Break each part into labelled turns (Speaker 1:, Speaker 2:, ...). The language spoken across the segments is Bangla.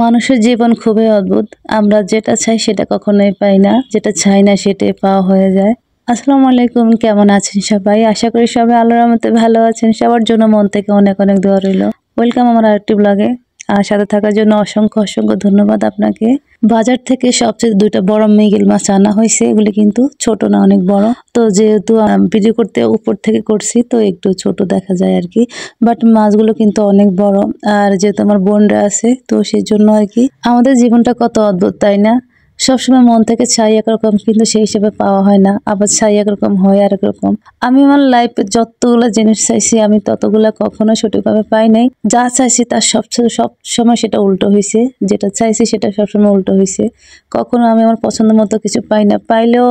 Speaker 1: মানুষের জীবন খুবই অদ্ভুত। আমরা যেটা চাই সেটা কখনোই পাই না। যেটা চাই না সেটাই পাওয়া হয়ে যায়। আসসালামু আলাইকুম, কেমন আছেন সবাই? আশা করি সবাই আল্লাহর রহমতে ভালো আছেন। সবার জন্য মন থেকে অনেক অনেক দোয়া রইলো। ওয়েলকাম আমার আরেকটি ব্লগে। সাথে থাকার জন্য অসংখ্য অসংখ্য ধন্যবাদ আপনাকে। বাজার থেকে সবচেয়ে ২টা বড় মৃগেল মাছ আনা হয়েছে। এগুলি কিন্তু ছোট না, অনেক বড়। তো যেহেতু ভিডিও করতে উপর থেকে করছি তো একটু ছোট দেখা যায় আর কি। বাট মাছগুলো কিন্তু অনেক বড়। আর যেহেতু আমার বোনরা আছে তো সেই জন্য আর কি আমাদের জীবনটা কত অদ্ভুত, তাই না? সবসময় মন থেকে চাই একরকম কিন্তু সেই হিসেবে পাওয়া হয় না, আবার চাই একরকম হয় আরেক রকম। আমি আমার লাইফে যতগুলো জিনিস চাইছি আমি ততগুলো কখনো সঠিকভাবে পাই নাই। যা চাইছি তার সব সময় সেটা উল্টো হয়েছে, যেটা চাইছি সেটা সবসময় উল্টো হয়েছে। কখনো আমি আমার পছন্দ মতো কিছু পাই না, পাইলেও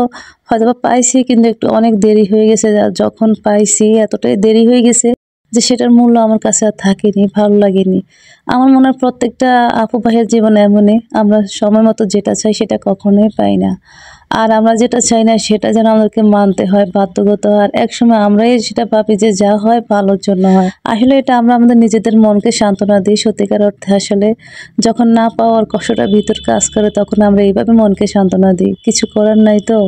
Speaker 1: হয়তোবা পাইছি কিন্তু একটু অনেক দেরি হয়ে গেছে। যখন পাইছি এতটাই দেরি হয়ে গেছে যে সেটার মূল্য আমার কাছে আর থাকেনি, ভালো লাগেনি। আমার মনে হয় প্রত্যেকটা আপু ভাইয়ের জীবনে এমনই, আমরা সময় মতো যেটা চাই সেটা কখনোই পাই না। আর আমরা যেটা চাই না সেটা যেন আমাদেরকে মানতে হয় বাধ্যগত। আর একসময় আমরাই সেটা ভাবি যে যা হয় ভালোর জন্য হয়। আসলে এটা আমরা আমাদের নিজেদের মনকে সান্ত্বনা দিই সত্যিকার অর্থে। আসলে যখন না পাওয়ার কষ্টটা ভিতর কাজ করে তখন আমরা এইভাবে মনকে সান্ত্বনা দিই, কিছু করার নাই তো,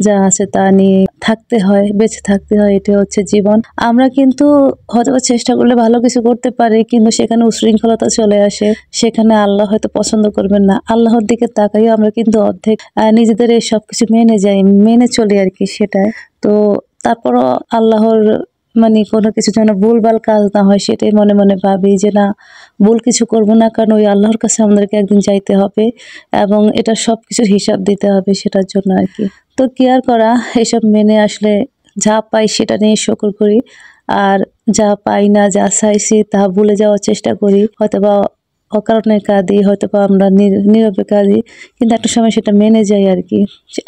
Speaker 1: যা আছে তা নিয়ে থাকতে হয়, বেঁচে থাকতে হয়, এটা হচ্ছে জীবন। আমরা কিন্তু হয়তোবা চেষ্টা করলে ভালো কিছু করতে পারি কিন্তু সেখানে উশৃঙ্খলতা চলে আসে, সেখানে আল্লাহ হয়তো পছন্দ করবেন না। আল্লাহর দিকে তাকাইও আমরা কিন্তু অর্ধেক নিজেদের এই সবকিছু মেনে যাই, মেনে চলি আর কি সেটাই। তো তারপরও আল্লাহর মানে কোনো কিছু যেন ভুলভাল কাজ না হয় সেটাই মনে মনে ভাবি যে না, ভুল কিছু করব না, কারণ ওই আল্লাহর কাছে আমাদেরকে একদিন যাইতে হবে এবং এটা সবকিছুর হিসাব দিতে হবে সেটার জন্য আর কি। তো কি আর করা, এসব মেনে আসলে যা পাই সেটা নিয়ে শুকর করি। আর যা পাই না, যা চাইছি তা ভুলে যাওয়ার চেষ্টা করি। হয়তোবা অকারণে কাঁদি, হয়তোবা আমরা নীরবে কাঁদি, কিন্তু একটা সময় সেটা মেনে যাই আর কি।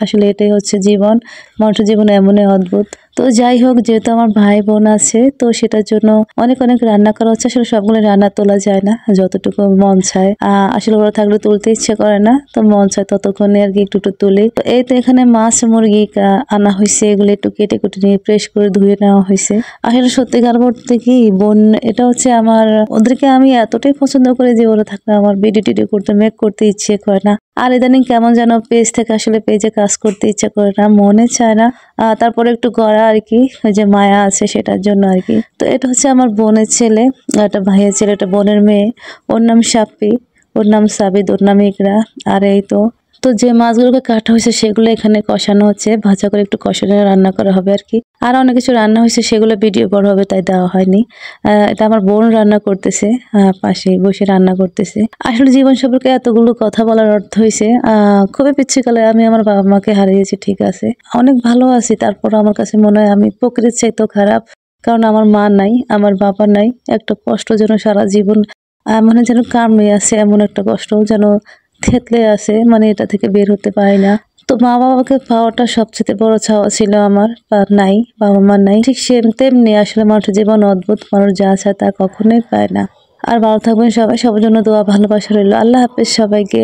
Speaker 1: আসলে এটাই হচ্ছে জীবন, মানুষের জীবন এমনই অদ্ভুত। তো যাই হোক, যেহেতু আমার ভাই বোন আছে তো সেটার জন্য অনেক অনেক রান্না করা হচ্ছে। আসলে সবগুলো রান্না তোলা যায় না, যতটুকু মন চায়। আসলে ওরা থাকলে তুলতে ইচ্ছে করে না, তো মন চায় ততক্ষণে আর কি একটু একটু তুলি। তো এই তো এখানে মাছ মুরগি আনা হয়েছে, এগুলো একটু কেটে কুটে নিয়ে ফ্রেশ করে ধুয়ে নেওয়া হয়েছে। আসলে সত্যিকার বলতে কি বোন, এটা হচ্ছে আমার, ওদেরকে আমি এতটাই পছন্দ করি যে ওরা থাকলে আমার ভিডিও টিডিও করতে মেক করতে ইচ্ছে করে না। আর ইদানিং কেমন যেন পেজ থেকে আসলে পেজে কাজ করতে ইচ্ছে করে না, মনে চায় না। তারপরে একটু করা আর কি, ওই যে মায়া আছে সেটার জন্য আর কি। তো এটা হচ্ছে আমার বোনের ছেলে, একটা ভাইয়ের ছেলে, একটা বোনের মেয়ে। ওর নাম সাপ্পি, ওর নাম সাবিদ, ওর নাম ইকরা। আর এই তো তো যে মাছগুলোকে কাটা হয়েছে সেগুলো এখানে কষানো হচ্ছে, ভাজা করে একটু কষানো রান্না করা হবে আর কি। আর অনেক কিছু রান্না হয়েছে, সেগুলো ভিডিও বড় হবে তাই দেওয়া হয়নি। এটা আমার বোন রান্না করতেছে, পাশে বসে রান্না করতেছে। আসলে জীবন সম্পর্কে এতগুলো কথা বলার অর্থ হয়েছে খুবই পিচ্ছিকালে আমি আমার বাবা মাকে হারিয়েছি, ঠিক আছে, অনেক ভালো আছি, তারপর আমার কাছে মনে হয় আমি প্রকৃতির চাইতেও খারাপ। কারণ আমার মা নাই, আমার বাবা নাই, একটা কষ্ট যেন সারা জীবন মানে যেন কামড়ে আছে, এমন একটা কষ্ট যেন থেতলে আছে, মানে এটা থেকে বের হতে পারি না। তো মা বাবাকে পাওয়াটা সবচেয়ে বড় চাওয়া ছিল আমার, নাই, বাবা মা নাই। ঠিক তেমনি আসলে মানুষের জীবন অদ্ভুত, মানুষ যা চায় তা কখনোই পায় না। আর ভালো থাকবেন সবাই, সবার জন্য দোয়া ভালোবাসা রইল। আল্লাহ হাফেজ সবাইকে।